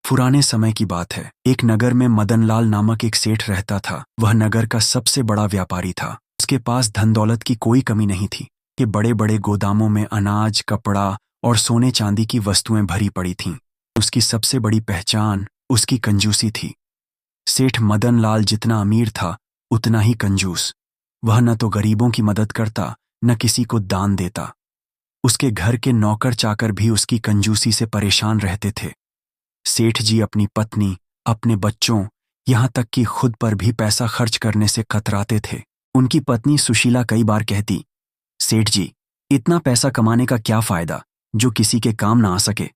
पुराने समय की बात है। एक नगर में मदनलाल नामक एक सेठ रहता था। वह नगर का सबसे बड़ा व्यापारी था। उसके पास धन दौलत की कोई कमी नहीं थी कि बड़े बड़े गोदामों में अनाज, कपड़ा और सोने चांदी की वस्तुएं भरी पड़ी थीं। उसकी सबसे बड़ी पहचान उसकी कंजूसी थी। सेठ मदनलाल जितना अमीर था उतना ही कंजूस। वह न तो गरीबों की मदद करता, न किसी को दान देता। उसके घर के नौकर चाकर भी उसकी कंजूसी से परेशान रहते थे। सेठ जी अपनी पत्नी, अपने बच्चों, यहाँ तक कि खुद पर भी पैसा खर्च करने से कतराते थे। उनकी पत्नी सुशीला कई बार कहती, सेठ जी, इतना पैसा कमाने का क्या फायदा जो किसी के काम ना आ सके।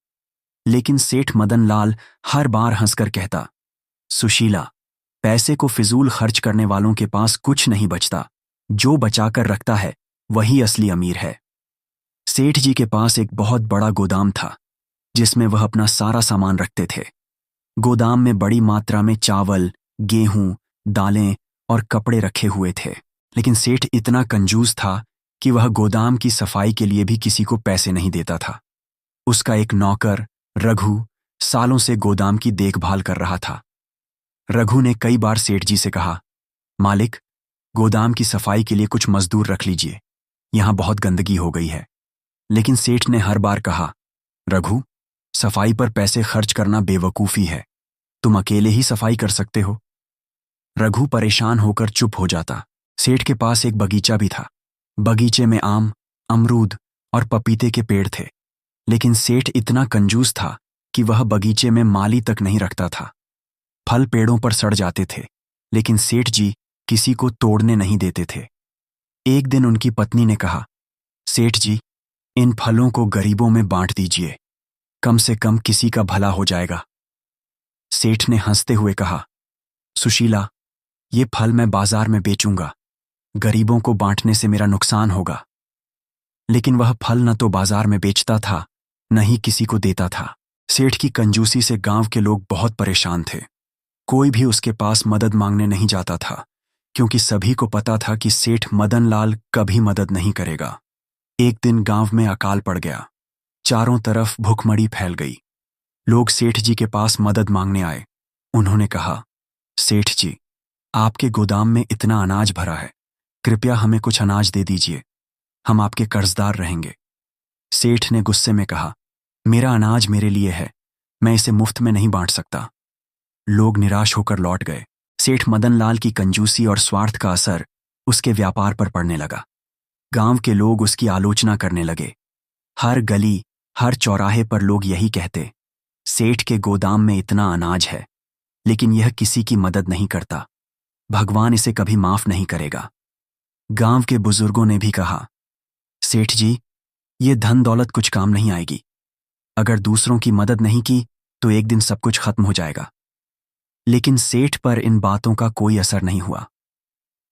लेकिन सेठ मदनलाल हर बार हंसकर कहता, सुशीला, पैसे को फिजूल खर्च करने वालों के पास कुछ नहीं बचता। जो बचाकर रखता है वही असली अमीर है। सेठ जी के पास एक बहुत बड़ा गोदाम था जिसमें वह अपना सारा सामान रखते थे। गोदाम में बड़ी मात्रा में चावल, गेहूं, दालें और कपड़े रखे हुए थे। लेकिन सेठ इतना कंजूस था कि वह गोदाम की सफाई के लिए भी किसी को पैसे नहीं देता था। उसका एक नौकर रघु सालों से गोदाम की देखभाल कर रहा था। रघु ने कई बार सेठ जी से कहा, मालिक, गोदाम की सफाई के लिए कुछ मजदूर रख लीजिए, यहां बहुत गंदगी हो गई है। लेकिन सेठ ने हर बार कहा, रघु, सफाई पर पैसे खर्च करना बेवकूफ़ी है। तुम अकेले ही सफाई कर सकते हो। रघु परेशान होकर चुप हो जाता। सेठ के पास एक बगीचा भी था। बगीचे में आम, अमरूद और पपीते के पेड़ थे। लेकिन सेठ इतना कंजूस था कि वह बगीचे में माली तक नहीं रखता था। फल पेड़ों पर सड़ जाते थे, लेकिन सेठ जी किसी को तोड़ने नहीं देते थे। एक दिन उनकी पत्नी ने कहा, सेठ जी, इन फलों को गरीबों में बांट दीजिए, कम से कम किसी का भला हो जाएगा। सेठ ने हंसते हुए कहा, सुशीला, ये फल मैं बाजार में बेचूंगा, गरीबों को बांटने से मेरा नुकसान होगा। लेकिन वह फल न तो बाजार में बेचता था, न ही किसी को देता था। सेठ की कंजूसी से गांव के लोग बहुत परेशान थे। कोई भी उसके पास मदद मांगने नहीं जाता था, क्योंकि सभी को पता था कि सेठ मदनलाल कभी मदद नहीं करेगा। एक दिन गांव में अकाल पड़ गया। चारों तरफ भुखमरी फैल गई। लोग सेठ जी के पास मदद मांगने आए। उन्होंने कहा, सेठ जी, आपके गोदाम में इतना अनाज भरा है, कृपया हमें कुछ अनाज दे दीजिए, हम आपके कर्जदार रहेंगे। सेठ ने गुस्से में कहा, मेरा अनाज मेरे लिए है, मैं इसे मुफ्त में नहीं बांट सकता। लोग निराश होकर लौट गए। सेठ मदनलाल की कंजूसी और स्वार्थ का असर उसके व्यापार पर पड़ने लगा। गांव के लोग उसकी आलोचना करने लगे। हर गली, हर चौराहे पर लोग यही कहते, सेठ के गोदाम में इतना अनाज है, लेकिन यह किसी की मदद नहीं करता, भगवान इसे कभी माफ नहीं करेगा। गांव के बुजुर्गों ने भी कहा, सेठ जी, ये धन दौलत कुछ काम नहीं आएगी। अगर दूसरों की मदद नहीं की तो एक दिन सब कुछ खत्म हो जाएगा। लेकिन सेठ पर इन बातों का कोई असर नहीं हुआ।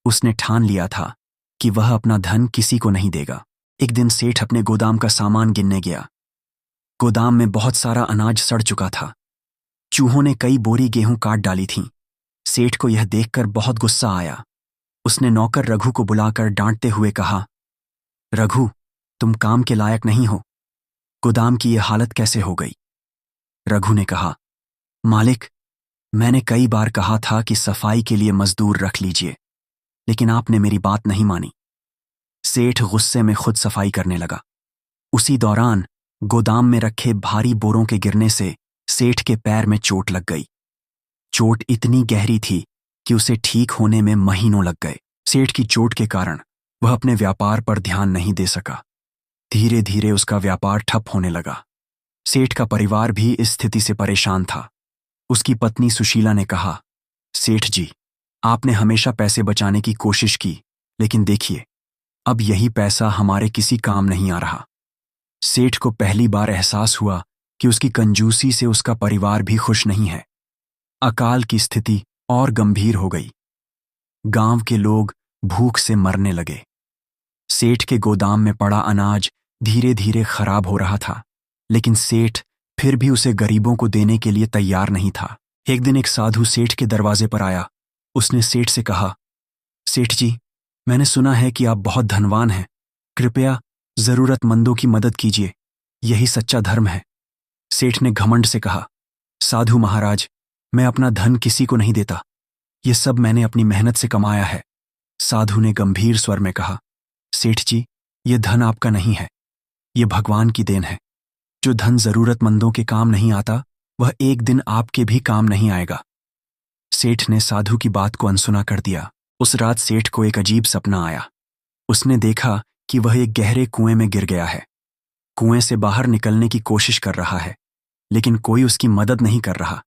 उसने ठान लिया था कि वह अपना धन किसी को नहीं देगा। एक दिन सेठ अपने गोदाम का सामान गिनने गया। गोदाम में बहुत सारा अनाज सड़ चुका था। चूहों ने कई बोरी गेहूं काट डाली थीं। सेठ को यह देखकर बहुत गुस्सा आया। उसने नौकर रघु को बुलाकर डांटते हुए कहा, रघु, तुम काम के लायक नहीं हो, गोदाम की यह हालत कैसे हो गई। रघु ने कहा, मालिक, मैंने कई बार कहा था कि सफाई के लिए मजदूर रख लीजिए, लेकिन आपने मेरी बात नहीं मानी। सेठ गुस्से में खुद सफाई करने लगा। उसी दौरान गोदाम में रखे भारी बोरों के गिरने से सेठ के पैर में चोट लग गई। चोट इतनी गहरी थी कि उसे ठीक होने में महीनों लग गए। सेठ की चोट के कारण वह अपने व्यापार पर ध्यान नहीं दे सका। धीरे धीरे उसका व्यापार ठप होने लगा। सेठ का परिवार भी इस स्थिति से परेशान था। उसकी पत्नी सुशीला ने कहा, सेठ जी, आपने हमेशा पैसे बचाने की कोशिश की, लेकिन देखिए, अब यही पैसा हमारे किसी काम नहीं आ रहा। सेठ को पहली बार एहसास हुआ कि उसकी कंजूसी से उसका परिवार भी खुश नहीं है। अकाल की स्थिति और गंभीर हो गई। गांव के लोग भूख से मरने लगे। सेठ के गोदाम में पड़ा अनाज धीरे धीरे खराब हो रहा था, लेकिन सेठ फिर भी उसे गरीबों को देने के लिए तैयार नहीं था। एक दिन एक साधु सेठ के दरवाजे पर आया। उसने सेठ से कहा, सेठ जी, मैंने सुना है कि आप बहुत धनवान हैं, कृपया जरूरतमंदों की मदद कीजिए, यही सच्चा धर्म है। सेठ ने घमंड से कहा, साधु महाराज, मैं अपना धन किसी को नहीं देता। ये सब मैंने अपनी मेहनत से कमाया है। साधु ने गंभीर स्वर में कहा, सेठ जी, ये धन आपका नहीं है, ये भगवान की देन है। जो धन जरूरतमंदों के काम नहीं आता, वह एक दिन आपके भी काम नहीं आएगा। सेठ ने साधु की बात को अनसुना कर दिया। उस रात सेठ को एक अजीब सपना आया। उसने देखा कि वह एक गहरे कुएं में गिर गया है। कुएं से बाहर निकलने की कोशिश कर रहा है, लेकिन कोई उसकी मदद नहीं कर रहा।